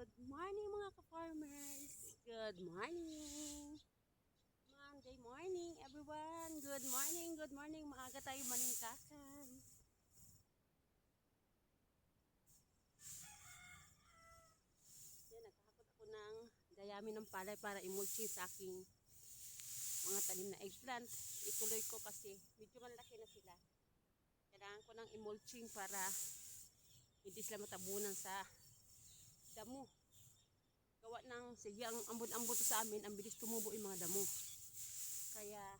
Good morning mga ka-farmers. Good morning. Monday morning everyone. Good morning, good morning. Maaga tayo maningkakan. Yan, naghahakot ako ng dayami ng palay para imulching sa aking mga tanim na eggplant. Ituloy ko kasi medyo malaki na sila. Kailangan ko ng imulching para hindi sila matabunan sa damo. Gawa ng sige ang ambot-ambot sa amin, ang bilis tumubo yung mga damo. Kaya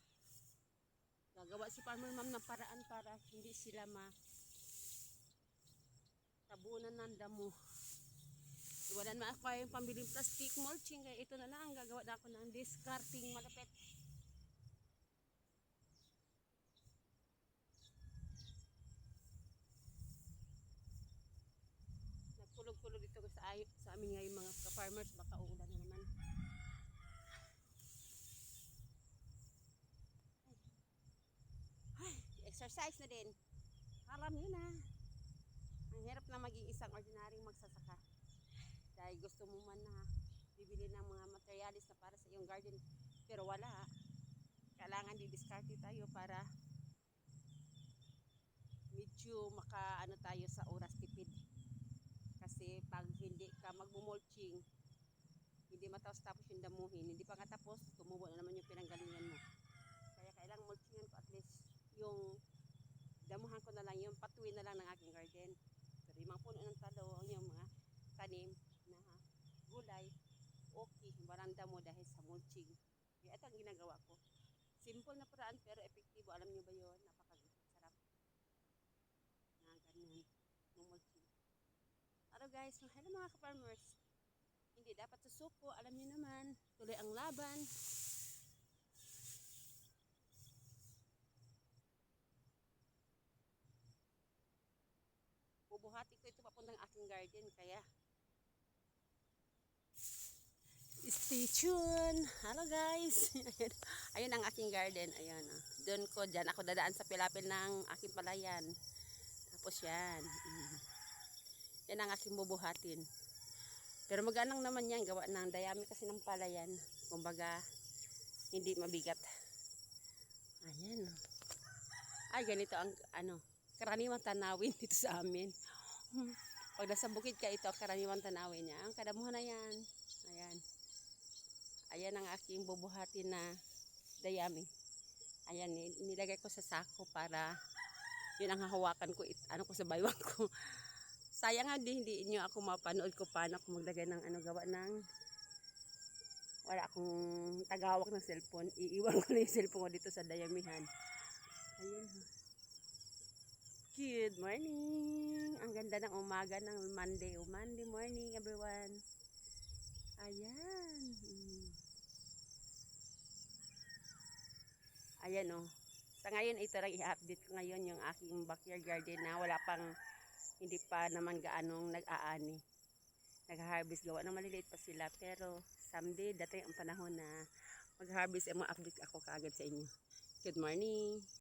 gagawa si Farmer Ma'am ng paraan para hindi sila matabunan ng damo. Wala na ako yung pambiling plastic mulching, kaya ito na lang, gagawa na ako ng discarding malapit. Nagkulog-kulog dito sa amin ngayon mga ka-farmers, baka uulan na naman. Ay, exercise na din. Alam nyo na, ang hirap na maging isang ordinaryong magsasaka. Dahil gusto mo man na bibili ng mga materialis na para sa iyong garden, pero wala. Kailangan di-discarte tayo para medyo makaano tayo sa oras tipid. Kasi pag hindi ka magmumulching, hindi matapos-tapos yung damuhin, hindi pa nga tapos, tumubo na naman yung pinanggalingan mo. Kaya kailangan mulchingan ko at least yung damuhan ko na lang, yung patuwi na lang ng aking garden. Pero yung mga puno ng talong, yung mga tanim na gulay, okay, baranda mo dahil sa mulching. Kaya ito ang ginagawa ko. Simple na paraan pero epektibo. Alam nyo ba yun? Napakasarap na ganyan ng mulching. Hello guys, hello mga ka-farmers. Hindi dapat susuko, alam niyo naman, tuloy ang laban. Bubuhati ko ito papuntang aking garden, kaya stay tuned. Hello guys. Ayun ang aking garden, ayun. Doon ko, dyan ako dadaan sa pilapil ng aking palayan. Tapos yan. Yan ang aking bubuhatin. Pero maganang naman yan, gawa ng dayami kasi ng palayan. Kumbaga, hindi mabigat. Ayan. Ay, ganito ang karaniwang tanawin dito sa amin. Pag nasa bukid ka, ito karaniwang tanawin niya. Ang kadamuhan na yan. Ayan. Ayan ang aking bubuhatin na dayami. Ayan, nilagay ko sa sako para yun ang hahawakan ko, ano ko sa baywang ko. Sayang nga hindi niyo ako mapanood ko paano ako maglagay ng gawa ng wala akong tagawak ng cellphone. Iiwan ko na yung cellphone ko dito sa dayamihan. Ayun. Good morning. Ang ganda ng umaga ng Monday. Monday morning everyone. Ayan. Ayan oh. Sa ngayon ito lang i-update ko ngayon yung aking backyard garden na wala pang, hindi pa naman gaanong nag-aani. Nag-harvest, gawa na maliliit pa sila, pero someday dating ang panahon na mag-harvest, update ako kaagad sa inyo. Good morning.